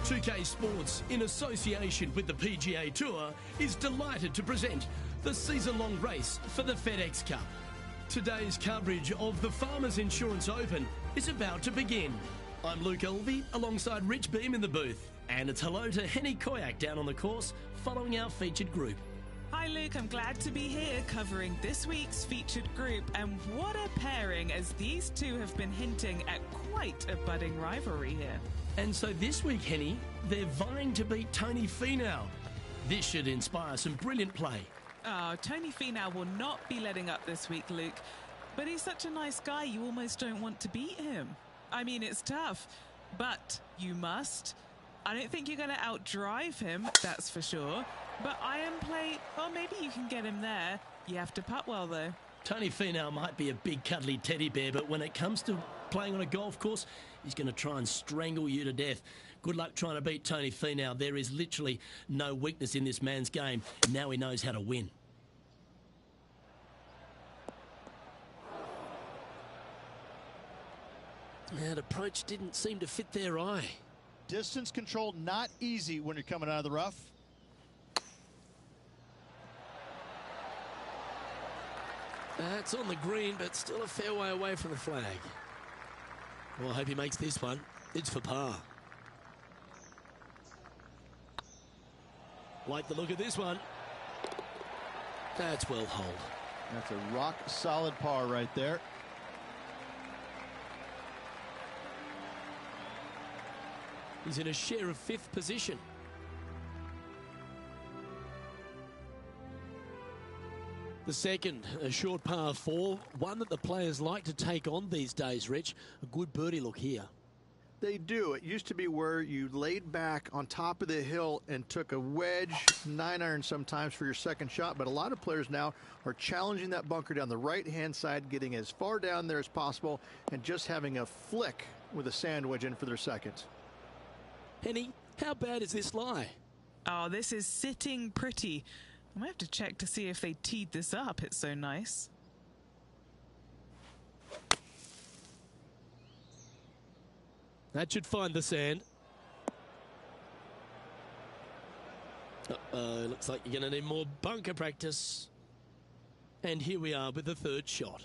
2K Sports, in association with the PGA Tour, is delighted to present the season-long race for the FedEx Cup. Today's coverage of the Farmers Insurance Open is about to begin. I'm Luke Elvey, alongside Rich Beam in the booth. And it's hello to Henny Koyak down on the course, following our featured group. Hi Luke, I'm glad to be here covering this week's featured group, and what a pairing, as these two have been hinting at quite a budding rivalry here. And so this week, Henny, they're vying to beat Tony Finau. This should inspire some brilliant play. Oh, Tony Finau will not be letting up this week, Luke, but he's such a nice guy you almost don't want to beat him. I mean, it's tough, but you must. I don't think you're going to outdrive him, that's for sure. But iron play, well, maybe you can get him there. You have to putt well, though. Tony Finau might be a big cuddly teddy bear, but when it comes to playing on a golf course, he's going to try and strangle you to death. Good luck trying to beat Tony Finau. There is literally no weakness in this man's game. Now he knows how to win. That approach didn't seem to fit their eye. Distance control not easy when you're coming out of the rough. That's on the green, but still a fair way away from the flag. Well, I hope he makes this one. It's for par. Like the look of this one. That's well holed. That's a rock-solid par right there. He's in a share of 5th position. The second, a short par 4, one that the players like to take on these days, Rich. A good birdie look here. They do. It used to be where you laid back on top of the hill and took a wedge, 9-iron sometimes for your second shot, but a lot of players now are challenging that bunker down the right-hand side, getting as far down there as possible, and just having a flick with a sand wedge in for their second. Henny, how bad is this lie? Oh, this is sitting pretty. I might have to check to see if they teed this up. It's so nice. That should find the sand. Uh-oh, looks like you're going to need more bunker practice. And here we are with the third shot.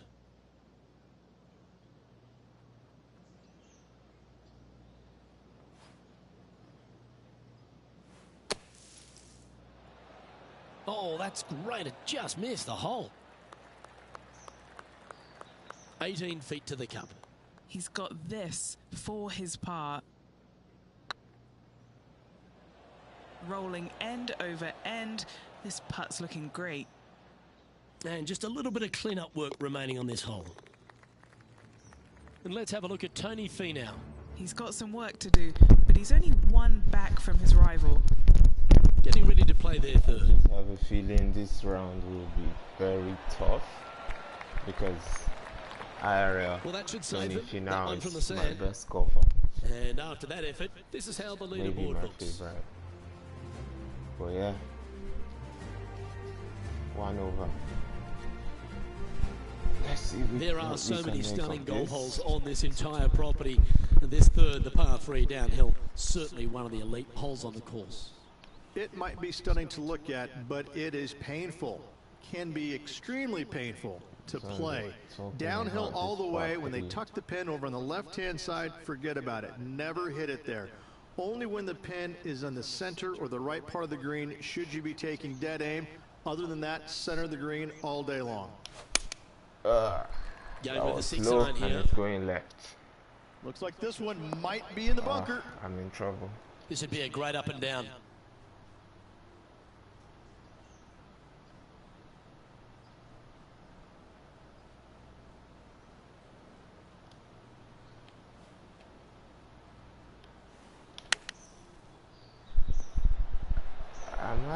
Oh, that's great. It just missed the hole. 18 feet to the cup. He's got this for his par. Rolling end over end. This putt's looking great. And just a little bit of clean-up work remaining on this hole. And let's have a look at Tony Finau. He's got some work to do, but he's only one back from his rival. Getting ready to play their third. I have a feeling this round will be very tough because well, that should save Tony it. Finau That one from the is my sand. best golfer. And after that effort, this is how the Maybe leaderboard my looks. favorite. But yeah, 1 over. Let's see. There are so many stunning golf holes on this entire property. And this third, the par 3 downhill, certainly one of the elite holes on the course. It might be stunning to look at, but it is painful. Can be extremely painful to play. Downhill all the way. When they tuck the pin over on the left-hand side, forget about it. Never hit it there. Only when the pin is on the center or the right part of the green should you be taking dead aim. Other than that, center of the green all day long. Going with the 6 low iron and here. it's going left. Looks like this one might be in the bunker. I'm in trouble. This would be a great up and down.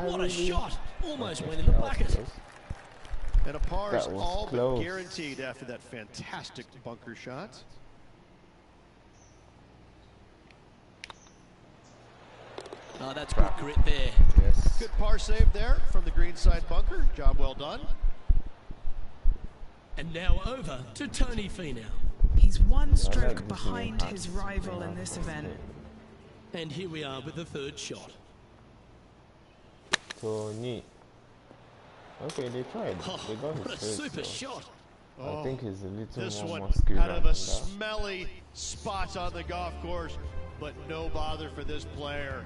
What a shot! Almost went in the bucket. And a par is That was all close. but guaranteed after that fantastic bunker shot. Oh, that's good grit there. Yes. Good par save there from the greenside bunker. Job well done. And now over to Tony Finau. He's one stroke behind his rival in this event. And here we are with the third shot. Tony. Okay, they tried. They got What a his face, super so shot. I think he's a little This more one muscular out of than a that. smelly spot on the golf course, but no bother for this player.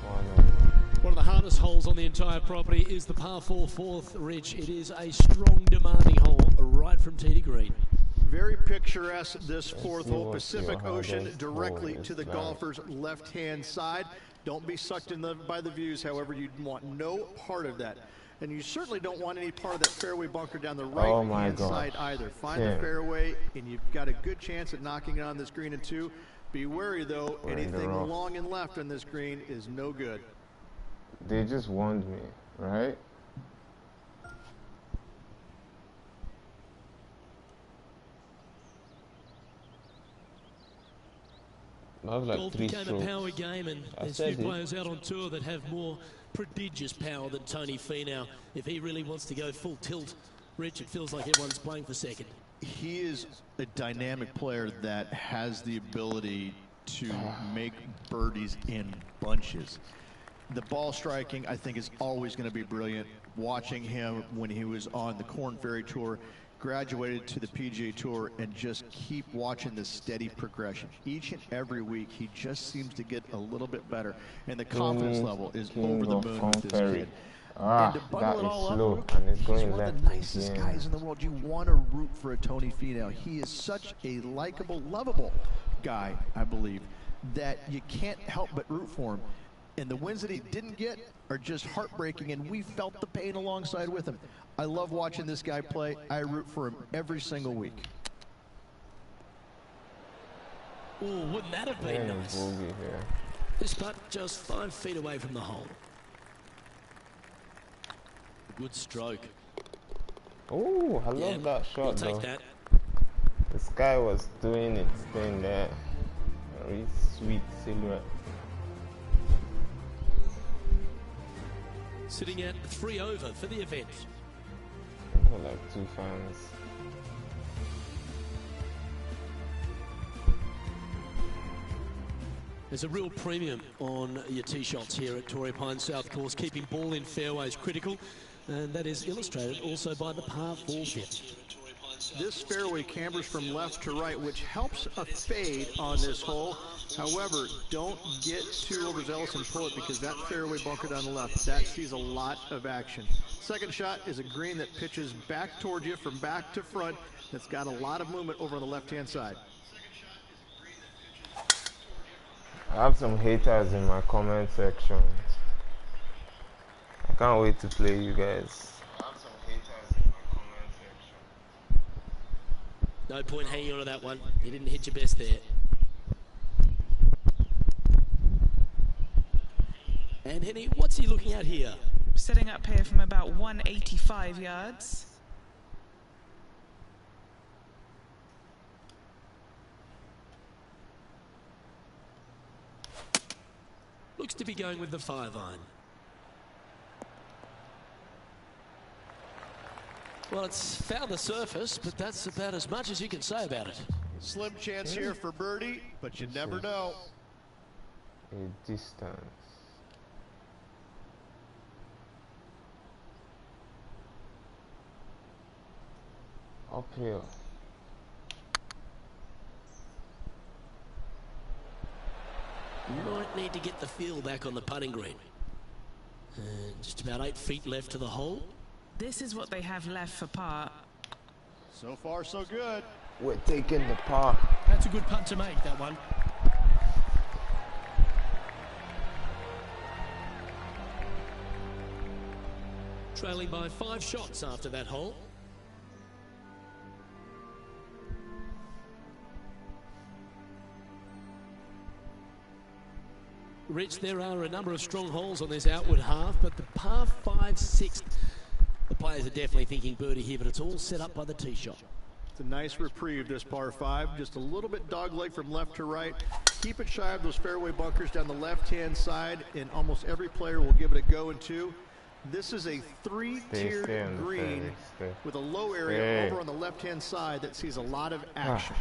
Oh, no. One of the hardest holes on the entire property is the par 4 fourth, Rich. It is a strong, demanding hole right from tee to green. Very picturesque, this fourth see hole. what Pacific your Ocean hardest directly hole to is the like. golfer's left-hand side. Don't be sucked in by the views, however, you want no part of that. And you certainly don't want any part of that fairway bunker down the right-hand side either. Find the fairway, and you've got a good chance at knocking it on this green in two. Be wary, though, anything long and left on this green is no good. They just warned me, right? I have like Golf 3 became strokes. a power game, and there's few players out on tour that have more prodigious power than Tony Finau. If he really wants to go full tilt, Rich, it feels like everyone's playing for second. He is a dynamic player that has the ability to make birdies in bunches. The ball striking, I think, is always going to be brilliant. Watching him when he was on the Korn Ferry Tour, graduated to the PGA Tour, and just keep watching the steady progression. Each and every week, he just seems to get a little bit better, and the confidence level is over the moon with this kid. And to bundle it all up, he's one of the nicest guys in the world. You want to root for a Tony Finau. He is such a likable, lovable guy, I believe, that you can't help but root for him. And the wins that he didn't get are just heartbreaking, and we felt the pain alongside with him. I love watching this guy play. I root for him every single week. Oh, wouldn't that have been nice? This putt just 5 feet away from the hole. Good stroke. Oh, I love that shot, We'll though. take that. This guy was doing its thing there. Very sweet silhouette. Sitting at 3 over for the event. I got like 2 fans. There's a real premium on your tee shots here at Torrey Pines South course. Keeping ball in fairways critical, and that is illustrated also by the par 4 pit. This fairway cambers from left to right, which helps a fade on this hole. However, don't get too overzealous and pull it, because that fairway bunker down the left, that sees a lot of action. Second shot is a green that pitches back towards you from back to front. That's got a lot of movement over on the left-hand side. I have some haters in my comment section. I can't wait to play you guys. I have some haters in my comment section. No point hanging on to that one. You didn't hit your best there. And Henny, what's he looking at here? Setting up here from about 185 yards. Looks to be going with the 5-iron. Well, it's found the surface, but that's about as much as you can say about it. Slim chance here for birdie, but you never know. A distance. Uphill. Might need to get the feel back on the putting green. And just about 8 feet left to the hole. This is what they have left for par. So far, so good. We're taking the par. That's a good putt to make, that one. Trailing by 5 shots after that hole. Rich, there are a number of strong holes on this outward half, but the par 5, 6, the players are definitely thinking birdie here, but it's all set up by the tee shot. It's a nice reprieve, this par 5. Just a little bit dogleg from left to right. Keep it shy of those fairway bunkers down the left-hand side, and almost every player will give it a go in two. This is a 3-tiered green with a low area over on the left-hand side that sees a lot of action.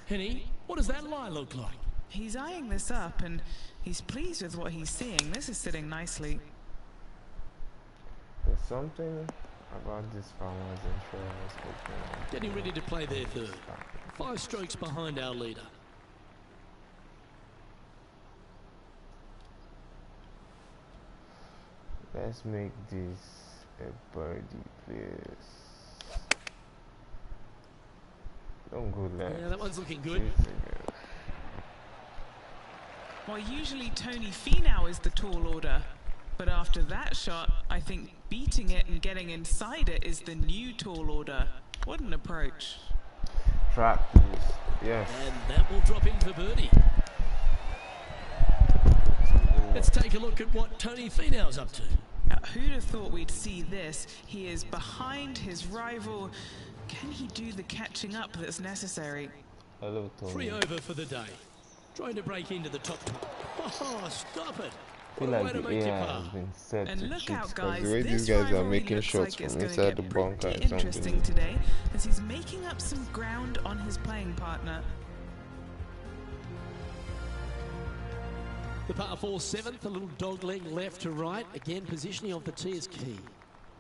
Henny, what does that lie look like? He's eyeing this up and he's pleased with what he's seeing. This is sitting nicely. There's something about this Farmers Insurance. Getting ready to play their third. 5 strokes behind our leader. Let's make this a birdie, please. Don't go left. Yeah, that one's looking good. Well, usually Tony Finau is the tall order, but after that shot, I think beating it and getting inside it is the new tall order. What an approach. Trap, please. Yes. And that will drop in for birdie. Let's take a look at what Tony Finau's up to. Who'd have thought we'd see this? He is behind his rival. Can he do the catching up that's necessary? Hello, Tony. 3 over for the day. Trying to break into the top. Oh, stop it. I feel like the AI has been set and to look cheat, out, guys, the way these guys are making shots from inside the bunker is interesting something. Today, as he's making up some ground on his playing partner. The par 4 7th, a little dog leg left to right. Again, positioning of the tee is key.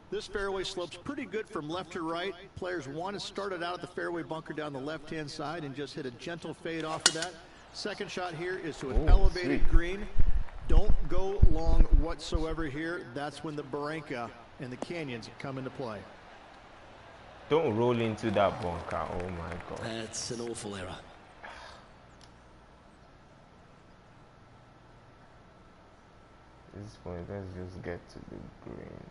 This fairway slopes pretty good from left to right. Players want to start it out at the fairway bunker down the left-hand side and just hit a gentle fade off of that. Second shot here is to an elevated green. Don't go long whatsoever here. That's when the barranca and the canyons come into play. Don't roll into that bunker. Oh my God. That's an awful error. At this point, let's just get to the green.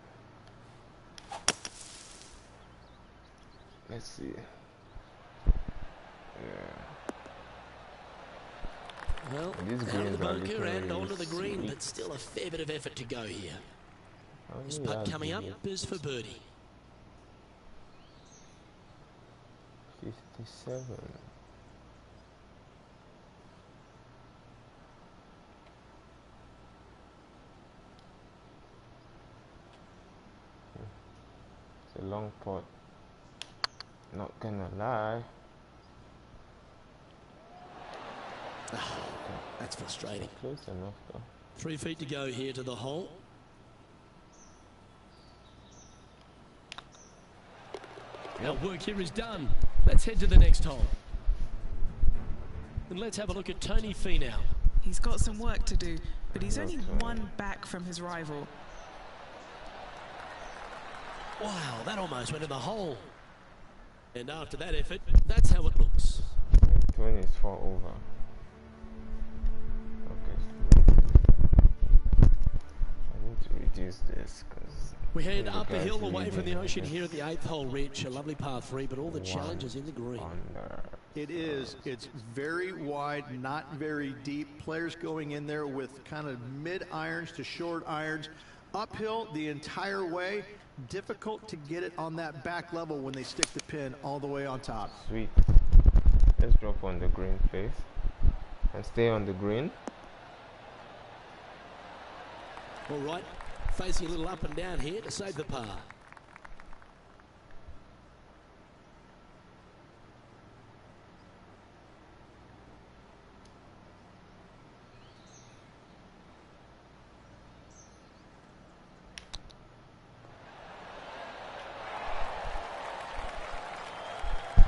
Let's see. Yeah. Well, these out of the greens are bunker and looking onto the green, sweet. but still a fair bit of effort to go here. How This many putt yards coming do up we have? is for birdie. 57. It's a long putt. Not gonna lie. That's frustrating. Close enough though. 3 feet to go here to the hole. Our work here is done. Let's head to the next hole. And let's have a look at Tony Finau. He's got some work to do, but he's only one back from his rival. Wow, that almost went in the hole. And after that effort, that's how it looks. 20 is 4 over. Okay. I need to reduce this because We head up the hill away from the ocean here at the 8th hole, Rich. A lovely par 3, but all the challenges in the green. It is. It's very wide, not very deep. Players going in there with kind of mid-irons to short irons. Uphill the entire way. Difficult to get it on that back level when they stick the pin all the way on top. Sweet. Let's drop on the green, please. And stay on the green. All right, facing a little up and down here to save the par.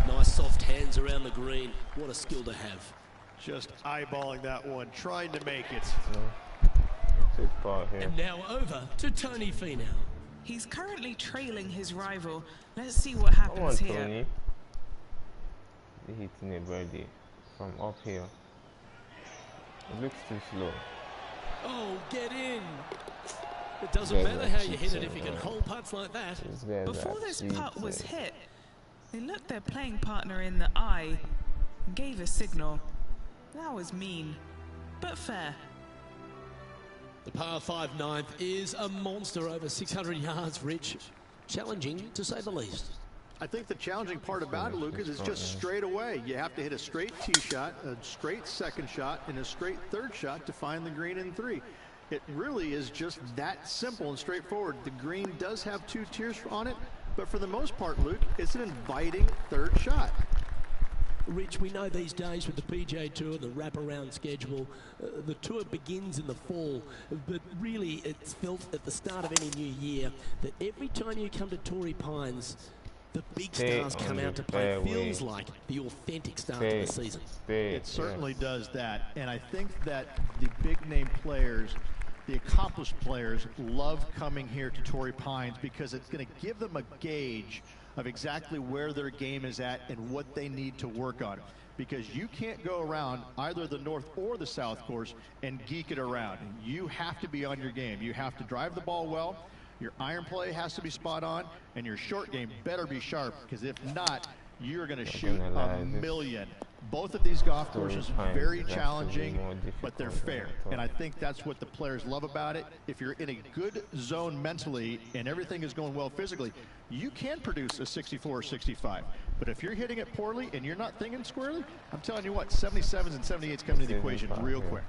Nice soft hands around the green. What a skill to have. Just eyeballing that one, trying to make it. Good par here. And now over to Tony Finau. He's currently trailing his rival. Let's see what Come on, happens here. Tony. He hitting a birdie from up here. It looks too slow. Oh, get in. It doesn't Guys matter are how you hit it cheating, if you can man. hold putts like that. These guys Before are this putt was cheating. hit, they looked their playing partner in the eye and gave a signal. That was mean, but fair. The par 5 9th is a monster over 600 yards, Rich. Challenging, to say the least. I think the challenging part about it, Lucas, is just straight away. You have to hit a straight tee shot, a straight second shot, and a straight third shot to find the green in 3. It really is just that simple and straightforward. The green does have 2 tiers on it, but for the most part, Luke, it's an inviting third shot. Rich, we know these days with the PGA Tour, the wraparound schedule, the tour begins in the fall, but really it's felt at the start of any new year that every time you come to Torrey Pines, the big stars come out to play. It feels like the authentic start to the season. It certainly does that, and I think that the big name players, the accomplished players, love coming here to Torrey Pines because it's going to give them a gauge of exactly where their game is at and what they need to work on. Because you can't go around either the north or the south course and geek it around. You have to be on your game. You have to drive the ball well, your iron play has to be spot on, and your short game better be sharp, because if not, you're going to shoot a million. Both of these golf courses are very challenging, but they're fair. And I think that's what the players love about it. If you're in a good zone mentally and everything is going well physically, you can produce a 64 or 65. But if you're hitting it poorly and you're not thinking squarely, I'm telling you what, 77s and 78s come into the equation real quick.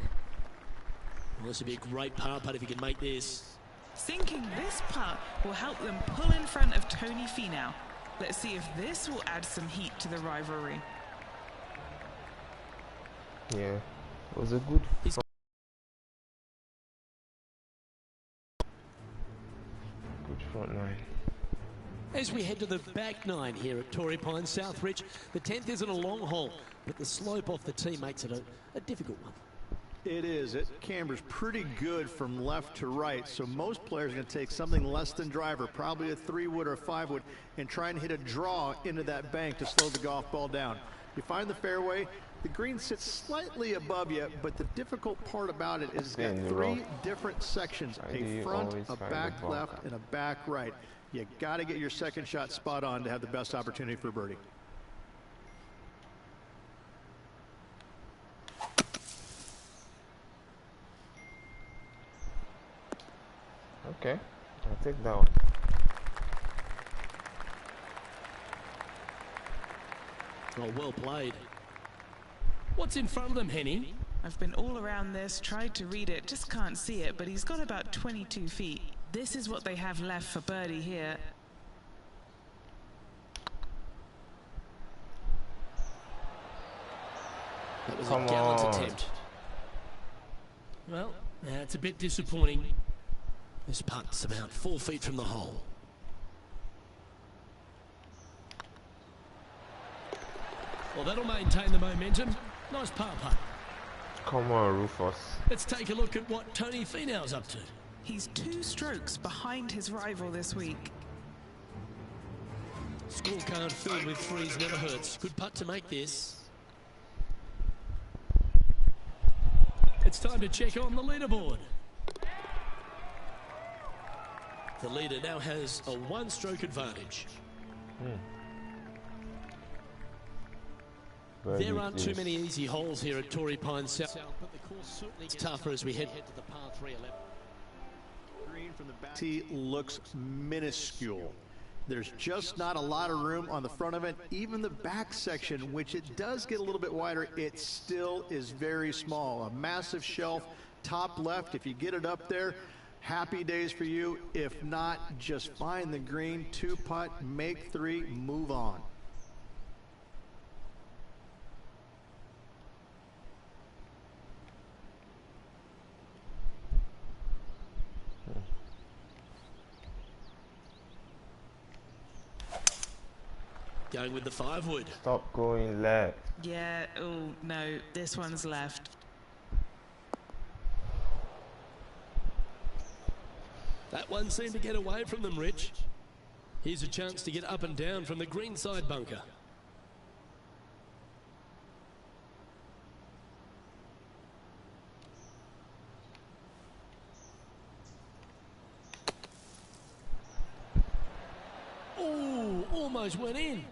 Well, this would be a great par putt if you can make this. Sinking this putt will help them pull in front of Tony Finau. Let's see if this will add some heat to the rivalry. Yeah, it was a good front nine. As we head to the back nine here at Torrey Pines South, Rich, the 10th isn't a long hole, but the slope off the tee makes it a difficult one. It is. It cambers pretty good from left to right, so most players are going to take something less than driver, probably a 3-wood or a 5-wood, and try and hit a draw into that bank to slow the golf ball down. You find the fairway, the green sits slightly above you, but the difficult part about it is it's got 3 different sections, a front, a back left, and a back right. You got to get your second shot spot on to have the best opportunity for birdie. Okay, I'll take that one. Well played. What's in front of them, Henny? I've been all around this, tried to read it, just can't see it, but he's got about 22 feet. This is what they have left for birdie here. That was a gallant attempt. Well, that's a bit disappointing. This putt's about 4 feet from the hole. Well, that'll maintain the momentum. Nice par putt. Come on, Rufus. Let's take a look at what Tony Finau's up to. He's 2 strokes behind his rival this week. Scorecard filled with threes never hurts. Good putt to make this. It's time to check on the leaderboard. The leader now has a 1-stroke advantage. There aren't too many easy holes here at Torrey Pines South, but the course certainly gets tougher as we head to the par 3 11. Green from the back tee looks minuscule. There's just not a lot of room on the front of it. Even the back section, which it does get a little bit wider, it still is very small. A massive shelf, top left. If you get it up there, happy days for you. If not, just find the green, 2-putt, make 3, move on. Going with the 5-wood. Stop going left. Yeah, oh no, this one's left. That one seemed to get away from them, Rich. Here's a chance to get up and down from the green side bunker. Oh, almost went in.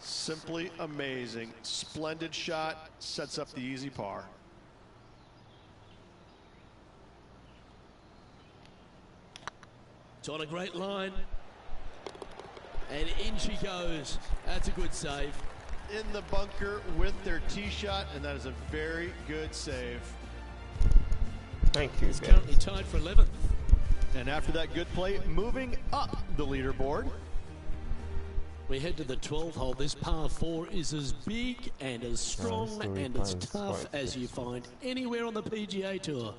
Simply amazing. Splendid shot, sets up the easy par. It's on a great line. And in she goes. That's a good save. In the bunker with their tee shot, and that is a very good save. Thank you. It's currently tied for 11th. And after that good play, moving up the leaderboard. We head to the 12th hole. This par 4 is as big and as strong and as tough as you find anywhere on the PGA Tour.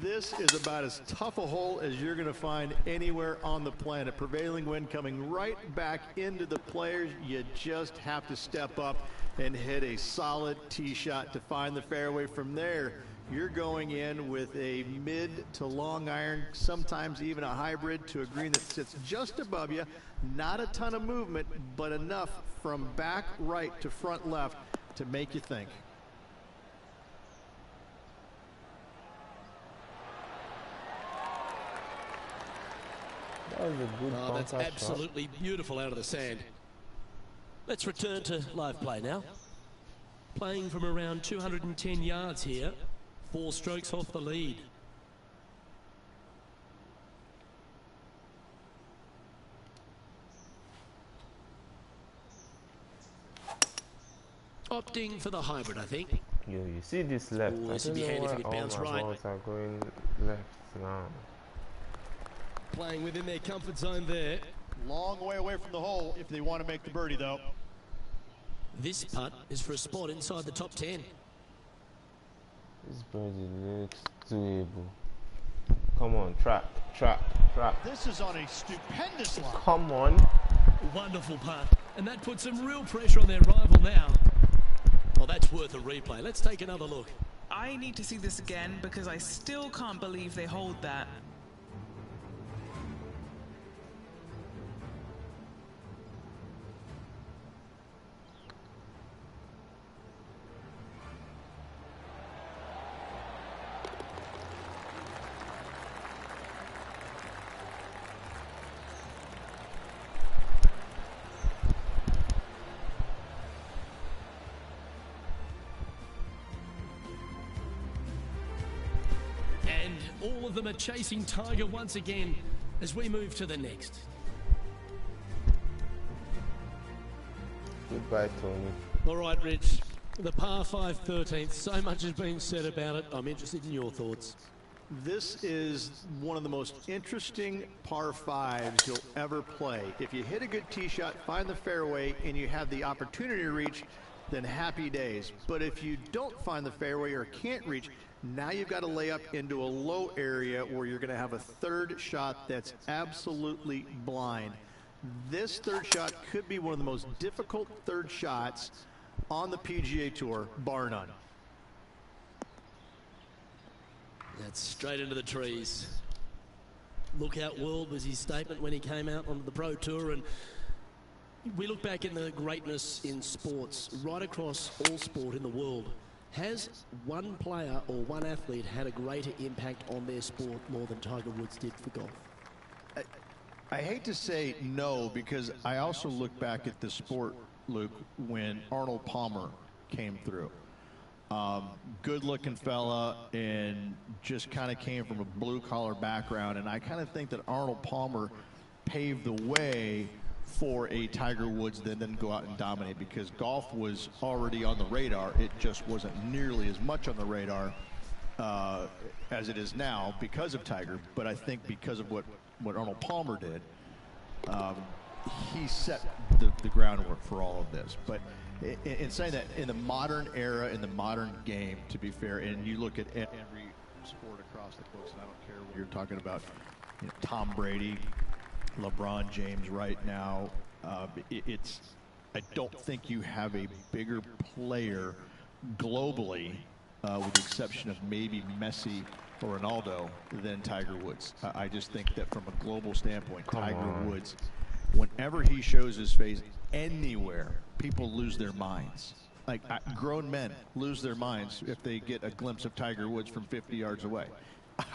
This is about as tough a hole as you're going to find anywhere on the planet. Prevailing wind coming right back into the players. You just have to step up and hit a solid tee shot to find the fairway. From there, you're going in with a mid to long iron, sometimes even a hybrid, to a green that sits just above you. Not a ton of movement, but enough from back right to front left to make you think. That was a good that's absolutely beautiful out of the sand. Let's return to live play now. Playing from around 210 yards here. 4 strokes off the lead. Opting for the hybrid, I think. Yo, you see this left? Ooh, I this don't would be know handy why if it all bounced my right. balls are going left now. Playing within their comfort zone there. Long way away from the hole if they want to make the birdie, though. This putt is for a spot inside the top 10. This birdie looks doable. Come on, trap. This is on a stupendous line. Come on. Wonderful putt. And that puts some real pressure on their rival now. Well, that's worth a replay. Let's take another look. I need to see this again because I still can't believe they hold that. All of them are chasing Tiger once again as we move to the next. Goodbye, Tony. All right, Rich. The par 5 13th. So much has been said about it. I'm interested in your thoughts. This is one of the most interesting par 5s you'll ever play. If you hit a good tee shot, find the fairway, and you have the opportunity to reach, then happy days. But if you don't find the fairway or can't reach, now you've got to lay up into a low area where you're going to have a third shot that's absolutely blind. This third shot could be one of the most difficult third shots on the PGA Tour, bar none. That's straight into the trees. Lookout world was his statement when he came out onto the Pro Tour. And we look back in the greatness in sports, right across all sport in the world. Has one player or one athlete had a greater impact on their sport more than Tiger Woods did for golf? I hate to say no, because I also look back at the sport, Luke, when Arnold Palmer came through. Good-looking fella and just kind of came from a blue-collar background, and I kind of think that Arnold Palmer paved the way for a Tiger Woods that then go out and dominate, because golf was already on the radar. It just wasn't nearly as much on the radar as it is now because of Tiger. But I think because of what Arnold Palmer did, he set the groundwork for all of this. But in saying that, in the modern era, in the modern game, to be fair, and you look at every sport across the coast, and I don't care what you're talking about, you know, Tom Brady, LeBron James right now, I don't think you have a bigger player globally, with the exception of maybe Messi or Ronaldo, than Tiger Woods. I just think that from a global standpoint, Tiger Woods, whenever he shows his face anywhere, people lose their minds. Like, grown men lose their minds if they get a glimpse of Tiger Woods from 50 yards away.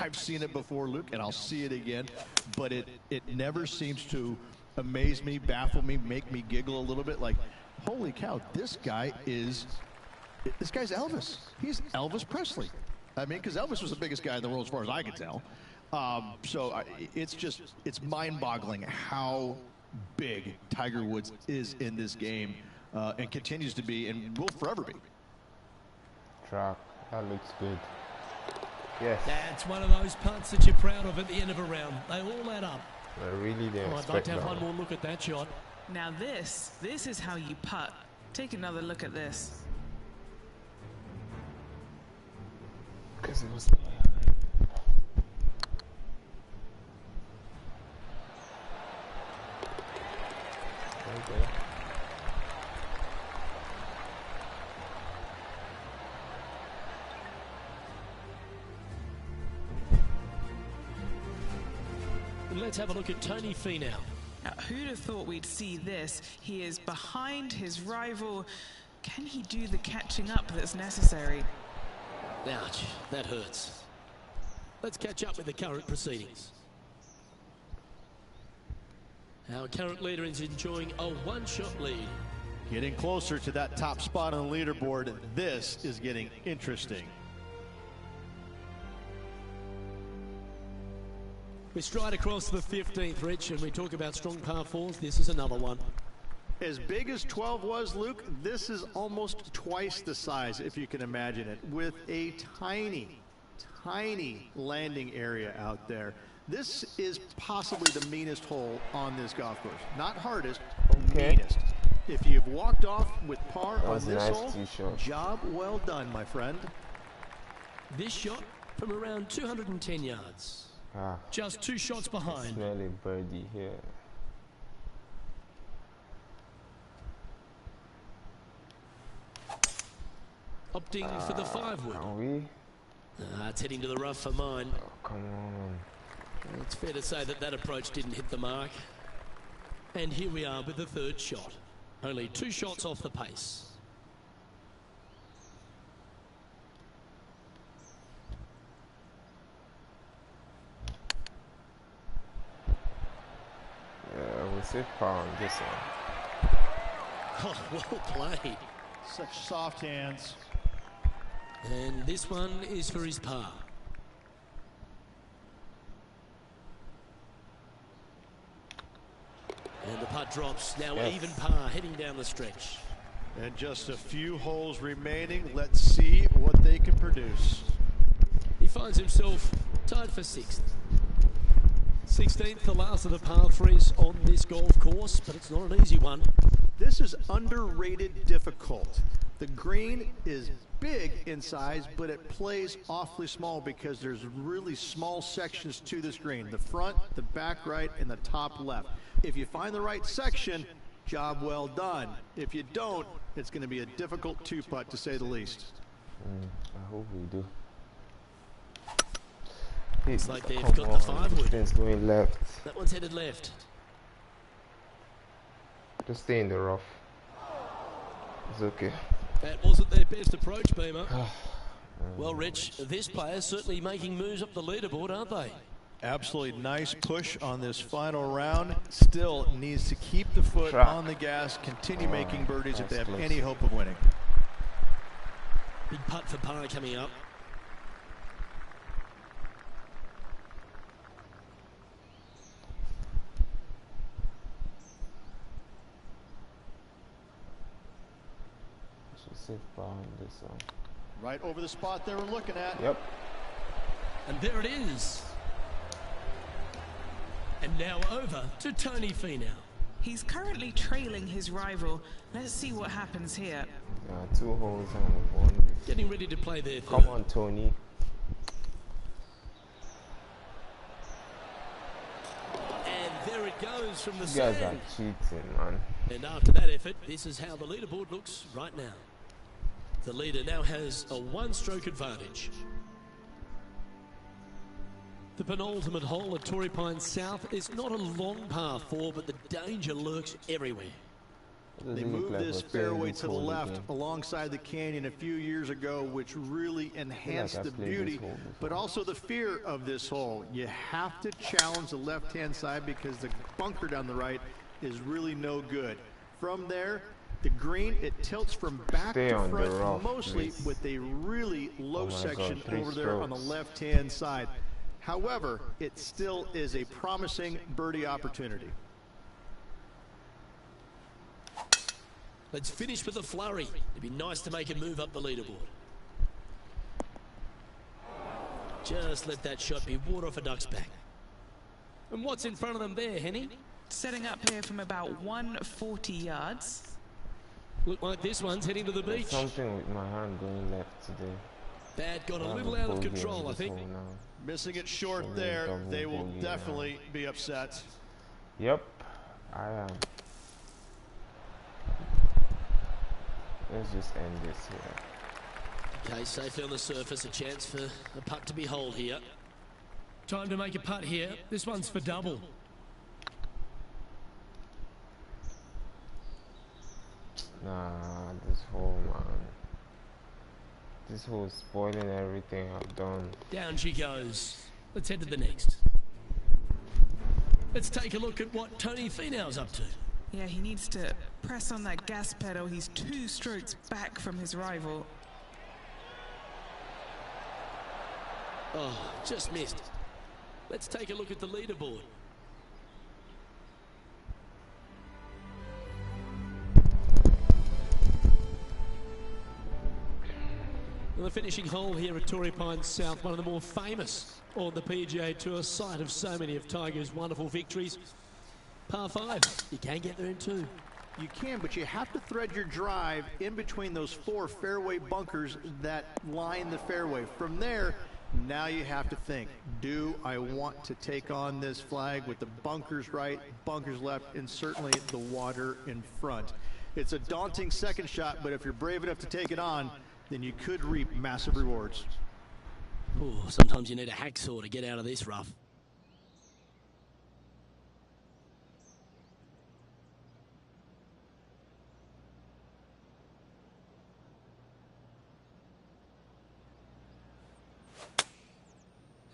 I've seen it before, Luke, and I'll see it again, but it never seems to amaze me, baffle me, make me giggle a little bit. Like, holy cow, this guy's Elvis. He's Elvis Presley. I mean, because Elvis was the biggest guy in the world as far as I can tell. It's mind-boggling how big Tiger Woods is in this game, and continues to be, and will forever be. Track, that looks good. Yes. That's one of those putts that you're proud of at the end of a round. They all add up. I really didn't I'd like to have one more look at that shot. Now this is how you putt. Take another look at this. Because it was okay. And let's have a look at Tony Finau. Now, who'd have thought we'd see this? He is behind his rival. Can he do the catching up that's necessary? Ouch, that hurts. Let's catch up with the current proceedings. Our current leader is enjoying a one-shot lead. Getting closer to that top spot on the leaderboard. This is getting interesting. We stride across the 15th, Rich, and we talk about strong par fours. This is another one. As big as 12 was, Luke, this is almost twice the size, if you can imagine it, with a tiny, tiny landing area out there. This is possibly the meanest hole on this golf course. Not hardest, meanest. If you've walked off with par on this hole, job well done, my friend. This shot from around 210 yards. Just 2 shots behind. Smelling birdie here. Opting for the 5 wood. Are we? It's heading to the rough for mine. Oh, come on. It's fair to say that that approach didn't hit the mark. And here we are with the 3rd shot. Only 2 shots off the pace. Yeah, we'll say par on this one. Oh, well played. Such soft hands. And this one is for his par. And the putt drops. Now even par heading down the stretch. And just a few holes remaining. Let's see what they can produce. He finds himself tied for 6th. 16th, the last of the par 3s on this golf course, but it's not an easy one. This is underrated difficult. The green is big in size, but it plays awfully small because there's really small sections to this green. The front, the back right, and the top left. If you find the right section, job well done. If you don't, it's going to be a difficult 2-putt to say the least. I hope we do. It's like they've got the 5 wood. It's going left. That one's headed left. Just stay in the rough. It's okay. That wasn't their best approach, Beamer. Well, Rich, this player's certainly making moves up the leaderboard, aren't they? Absolutely nice push on this final round. Still needs to keep the foot on the gas, continue making birdies if they have any hope of winning. Big putt for par coming up. Safe behind this one. Right over the spot they were looking at. Yep. And there it is. And now over to Tony Finau. He's currently trailing his rival. Let's see what happens here. 2 holes and 1. Getting ready to play their 3rd. Come on, Tony. And there it goes from the You guys sand. are cheating, man. And after that effort, this is how the leaderboard looks right now. The leader now has a 1-stroke advantage. The penultimate hole at Torrey Pines South is not a long par 4, but the danger lurks everywhere. They moved this fairway to the left alongside the canyon a few years ago, which really enhanced the beauty, but also the fear of this hole. You have to challenge the left-hand side because the bunker down the right is really no good. From there, the green, it tilts from back to front, mostly with a really low section over there on the left-hand side. However, it still is a promising birdie opportunity. Let's finish with a flurry. It'd be nice to make a move up the leaderboard. Just let that shot be water off a duck's back. And what's in front of them there, Henny? Setting up here from about 140 yards. Look like this one's heading to the There's beach. something with my hand going left today. Bad got a little out of control, I think. Missing it short there, they will definitely be upset. Yep, I am. Let's just end this here. Okay, safely on the surface, a chance for a putt to be holed here. Time to make a putt here. This one's for double. Nah, this hole, man. This hole's spoiling everything I've done. Down she goes. Let's head to the next. Let's take a look at what Tony Finau's up to. Yeah, he needs to press on that gas pedal. He's 2 strokes back from his rival. Oh, just missed. Let's take a look at the leaderboard. Well, the finishing hole here at Torrey Pines South, one of the more famous on the PGA Tour, site of so many of Tiger's wonderful victories. Par 5, you can get there in 2. You can, but you have to thread your drive in between those 4 fairway bunkers that line the fairway. From there, now you have to think, do I want to take on this flag with the bunkers right, bunkers left, and certainly the water in front? It's a daunting second shot, but if you're brave enough to take it on, then you could reap massive rewards. Ooh, sometimes you need a hacksaw to get out of this rough.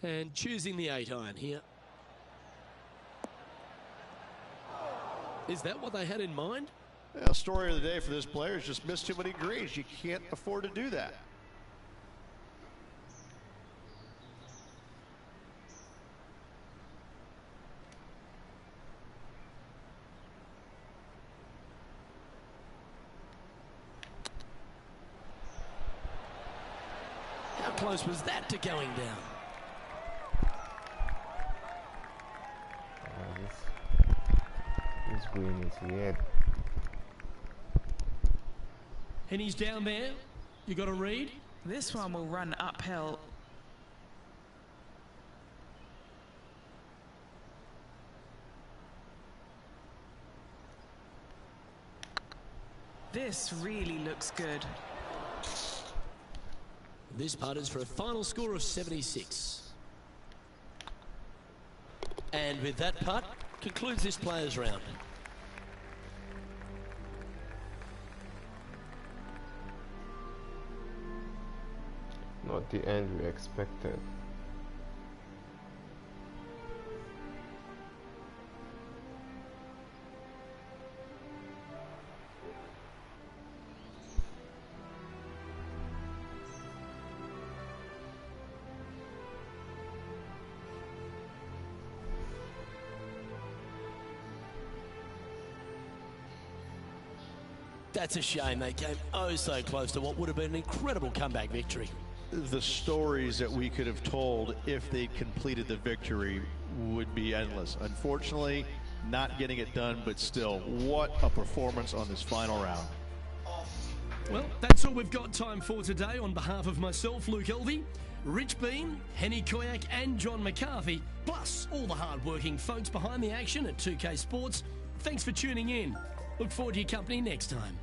And choosing the 8-iron here. Is that what they had in mind? Well, story of the day for this player is just missed too many greens. You can't afford to do that. How close was that to going down? This green is weird. And he's down there. You got to read. This one will run uphill. This really looks good. This putt is for a final score of 76. And with that putt, concludes this players' round. Not the end we expected. That's a shame. They came oh so close to what would have been an incredible comeback victory. The stories that we could have told if they completed the victory would be endless. Unfortunately, not getting it done, but still, what a performance on this final round. Well, that's all we've got time for today. On behalf of myself, Luke Elvey, Rich Bean, Henny Koyak and John McCarthy, plus all the hard-working folks behind the action at 2K Sports, thanks for tuning in. Look forward to your company next time.